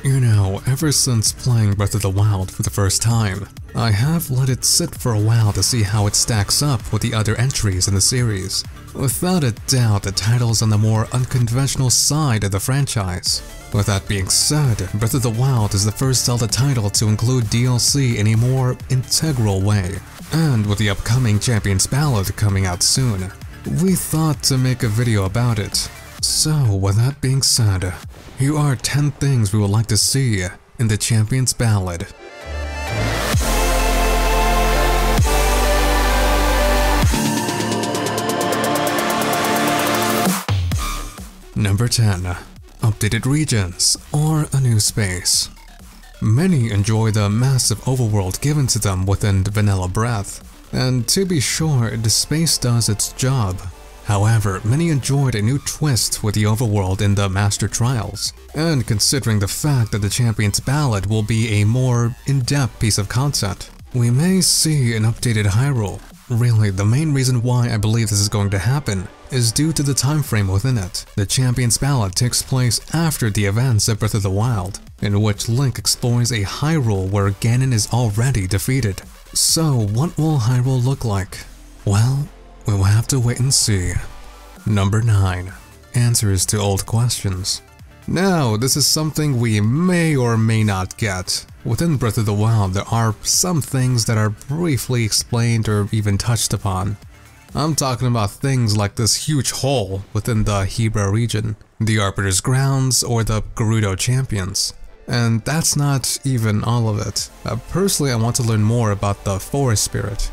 You know, ever since playing Breath of the Wild for the first time, I have let it sit for a while to see how it stacks up with the other entries in the series. Without a doubt, the title's on the more unconventional side of the franchise. With that being said, Breath of the Wild is the first Zelda title to include DLC in a more integral way. And with the upcoming Champion's Ballad coming out soon, we thought to make a video about it. So with that being said, here are 10 things we would like to see in the Champion's Ballad. Number 10. Updated regions or a new space. Many enjoy the massive overworld given to them within Vanilla Breath, and to be sure, the space does its job. However, many enjoyed a new twist with the overworld in the Master Trials, and considering the fact that the Champion's Ballad will be a more in-depth piece of content, we may see an updated Hyrule. Really, the main reason why I believe this is going to happen is due to the time frame within it. The Champion's Ballad takes place after the events of Breath of the Wild, in which Link explores a Hyrule where Ganon is already defeated. So what will Hyrule look like? Well, we will have to wait and see. Number 9. Answers to old questions. Now, this is something we may or may not get. Within Breath of the Wild, there are some things that are briefly explained or even touched upon. I'm talking about things like this huge hole within the Hebra region, the Arbiter's Grounds, or the Gerudo Champions. And that's not even all of it. Personally, I want to learn more about the Forest Spirit.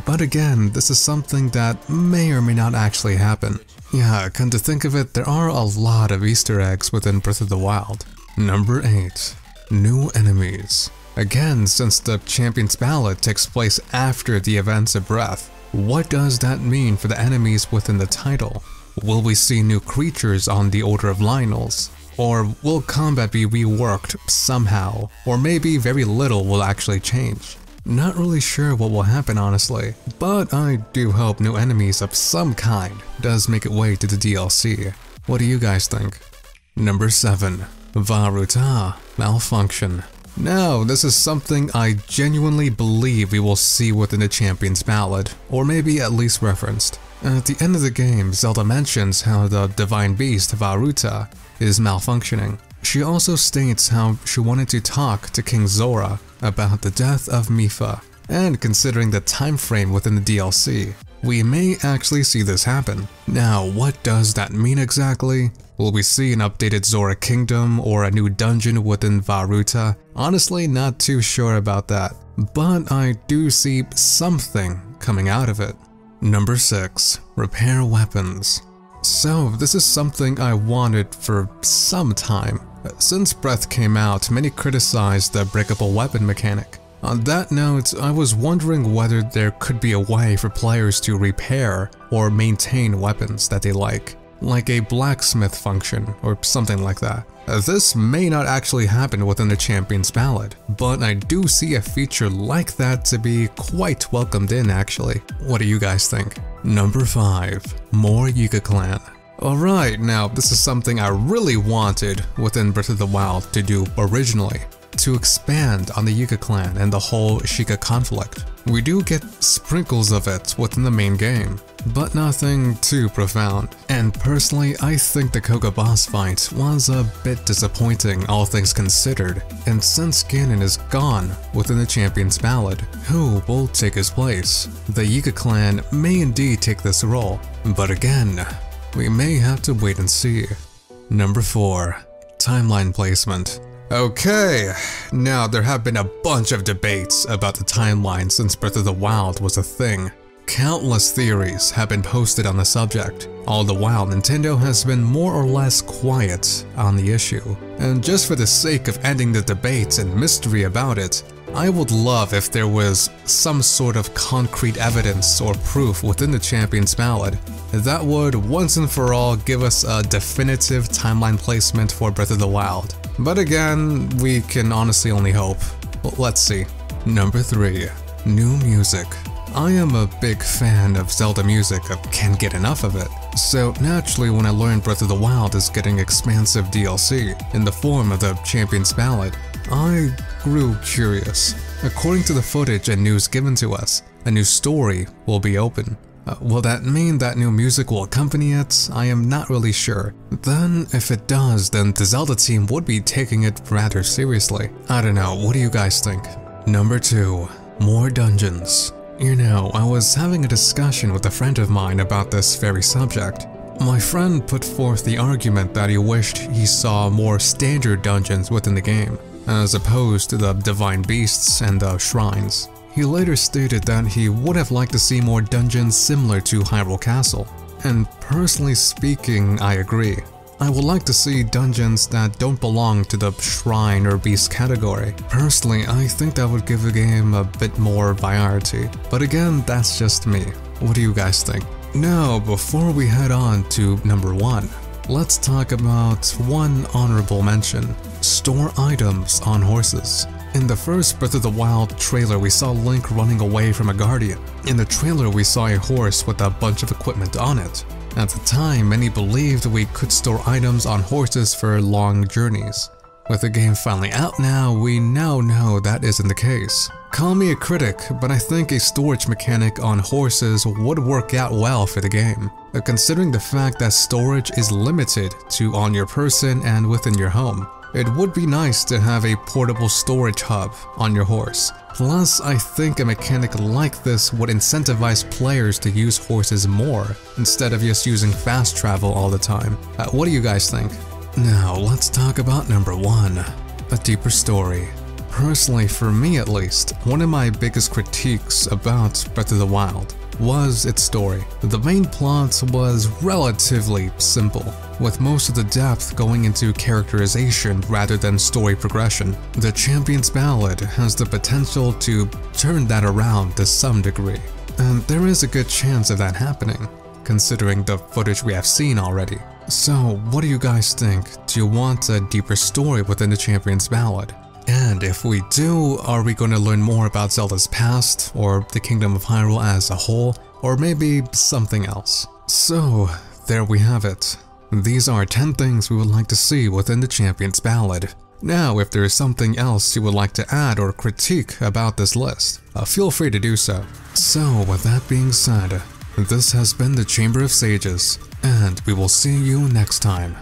But again, this is something that may or may not actually happen. Yeah, come to think of it, there are a lot of Easter eggs within Breath of the Wild. Number 8. New enemies. Again, since the Champion's Ballad takes place after the events of Breath, what does that mean for the enemies within the title? Will we see new creatures on the Order of Lynels? Or will combat be reworked somehow? Or maybe very little will actually change? Not really sure what will happen honestly, but I do hope new enemies of some kind does make its way to the DLC. What do you guys think? Number 7. Virata Malfunction. Now, this is something I genuinely believe we will see within the Champion's Ballad, or maybe at least referenced. At the end of the game, Zelda mentions how the divine beast Virata is malfunctioning. She also states how she wanted to talk to King Zora about the death of Mipha, and considering the time frame within the DLC, we may actually see this happen. Now, what does that mean exactly? Will we see an updated Zora Kingdom or a new dungeon within Virata? Honestly, not too sure about that, but I do see something coming out of it. Number 6. Repair weapons. So, this is something I wanted for some time. Since Breath came out, many criticized the breakable weapon mechanic. On that note, I was wondering whether there could be a way for players to repair or maintain weapons that they like a blacksmith function or something like that. This may not actually happen within the Champion's Ballad, but I do see a feature like that to be quite welcomed in actually. What do you guys think? Number 5. More Yuka Clan. Alright, now this is something I really wanted within Breath of the Wild to do originally, to expand on the Yuka clan and the whole Sheikah conflict. We do get sprinkles of it within the main game, but nothing too profound. And personally, I think the Koga boss fight was a bit disappointing all things considered, and since Ganon is gone within the Champion's Ballad, who will take his place? The Yuka clan may indeed take this role, but again, we may have to wait and see. Number 4. Timeline placement. Okay, now there have been a bunch of debates about the timeline since Breath of the Wild was a thing. Countless theories have been posted on the subject. All the while, Nintendo has been more or less quiet on the issue. And just for the sake of ending the debates and mystery about it, I would love if there was some sort of concrete evidence or proof within the Champion's Ballad that would once and for all give us a definitive timeline placement for Breath of the Wild. But again, we can honestly only hope. Let's see. Number 3. New music. I am a big fan of Zelda music, I can't get enough of it. So naturally when I learned Breath of the Wild is getting expansive DLC in the form of the Champion's Ballad, I grew curious. According to the footage and news given to us, a new story will be open. Will that mean that new music will accompany it? I am not really sure. Then, if it does, then the Zelda team would be taking it rather seriously. I don't know, what do you guys think? Number 2. More dungeons. You know, I was having a discussion with a friend of mine about this very subject. My friend put forth the argument that he wished he saw more standard dungeons within the game, as opposed to the divine beasts and the shrines. He later stated that he would have liked to see more dungeons similar to Hyrule Castle. And personally speaking, I agree. I would like to see dungeons that don't belong to the shrine or beast category. Personally, I think that would give the game a bit more variety. But again, that's just me. What do you guys think? Now, before we head on to number 1, let's talk about one honorable mention: store items on horses. In the first Breath of the Wild trailer, we saw Link running away from a guardian. In the trailer, we saw a horse with a bunch of equipment on it. At the time, many believed we could store items on horses for long journeys. With the game finally out now, we now know that isn't the case. Call me a critic, but I think a storage mechanic on horses would work out well for the game, considering the fact that storage is limited to on your person and within your home. It would be nice to have a portable storage hub on your horse. Plus, I think a mechanic like this would incentivize players to use horses more, instead of just using fast travel all the time. What do you guys think? Now, let's talk about number 1, a deeper story. Personally, for me at least, one of my biggest critiques about Breath of the Wild was its story. The main plot was relatively simple, with most of the depth going into characterization rather than story progression. The Champion's Ballad has the potential to turn that around to some degree, and there is a good chance of that happening, considering the footage we have seen already. So, what do you guys think? Do you want a deeper story within the Champion's Ballad? And if we do, are we going to learn more about Zelda's past, or the Kingdom of Hyrule as a whole, or maybe something else? So, there we have it. These are 10 things we would like to see within the Champion's Ballad. Now, if there is something else you would like to add or critique about this list, feel free to do so. So, with that being said, this has been the Chamber of Sages, and we will see you next time.